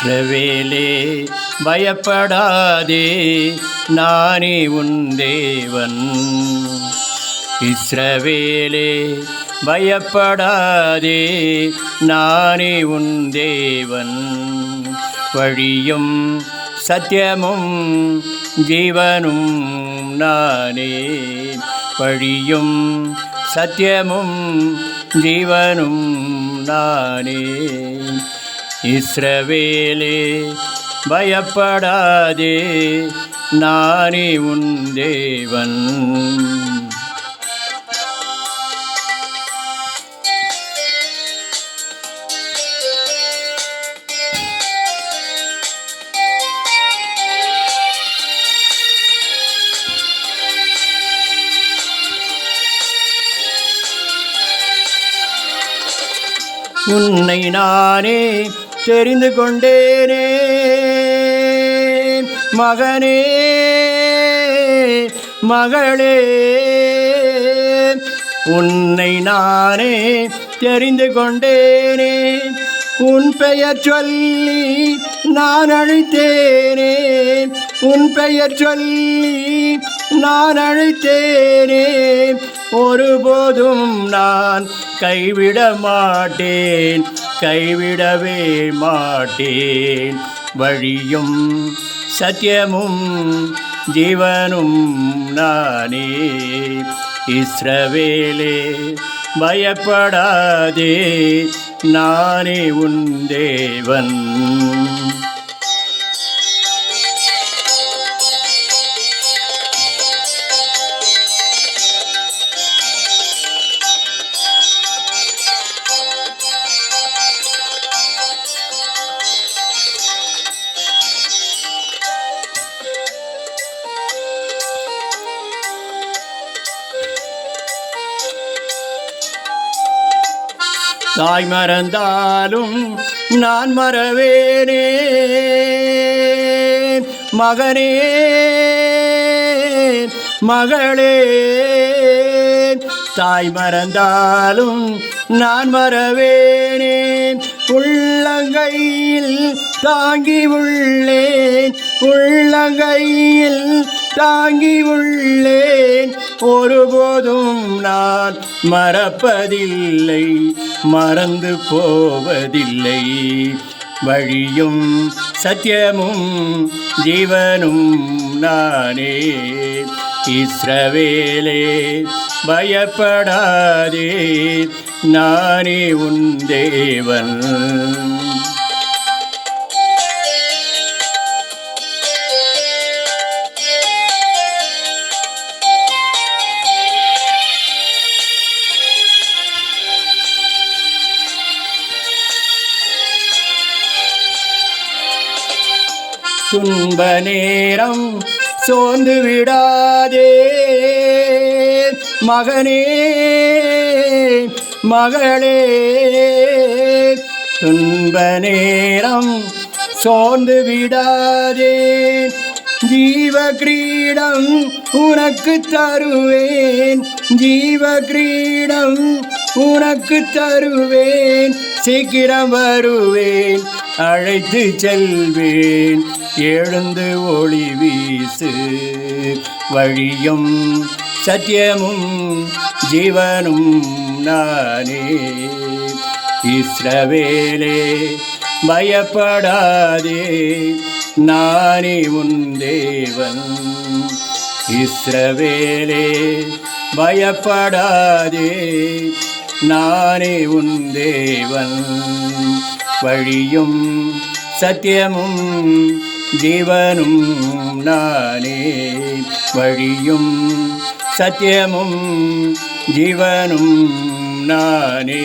இஸ்ரவேலே பயப்படாதே, நானே உன் தேவன். இஸ்ரவேலே பயப்படாதே, நானே உன் தேவன். வழியும் சத்தியமும் ஜீவனும் நானே. வழியும் சத்தியமும் ஜீவனும் நானே. இஸ்ரவேலே பயப்படாதே, நானே உன் தேவன். உன்னை நானே தெரிந்து கொண்டேனே மகனே மகளே. உன்னை நானே தெரிந்து கொண்டேனே, உன் பெயர் சொல்லி நான் அழைத்தேனே. உன் பெயர் சொல்லி நான் அழைத்தேனே. ஒருபோதும் நான் கைவிட மாட்டேன், கைவிடவே மாட்டேன். வழியும் சத்தியமும் ஜீவனும் நானே. இஸ்ரவேலே பயப்படாதே, நானே உன் தேவன். தாய் மறந்தாலும் நான் மறவேனே மகனே மகளே. தாய் மறந்தாலும் நான் மறவேனே. உள்ளங்கையில் தாங்கி உள்ளேன், உள்ளங்கையில் தாங்கி உள்ளேன். ஒருபோதும் நான் மறப்பதில்லை, மறந்து போவதில்லை. வழியும் சத்தியமும் ஜீவனும் நானே. இஸ்ரவேலே பயப்படாதே, நானே உன் தேவன். துன்ப நேரம் சோர்ந்து விடாதே மகனே மகளே. துன்ப நேரம் சோர்ந்து விடாதே. ஜீவ கிரீடம் உனக்கு தருவேன், ஜீவ கிரீடம் உனக்கு தருவேன். சீக்கிரம் வருவேன், அழைத்து செல்வேன். எழுந்து ஒளி வீசு. வழியும் சத்தியமும் ஜீவனும் நானே. இஸ்ரவேலே பயப்படாதே, நானே உன் தேவன். இஸ்ரவேலே பயப்படாதே, நானே உன் தேவன். வழியும் சத்தியமும் ஜீவனும் நானே. வழியும் சத்தியமும் ஜீவனும் நானே.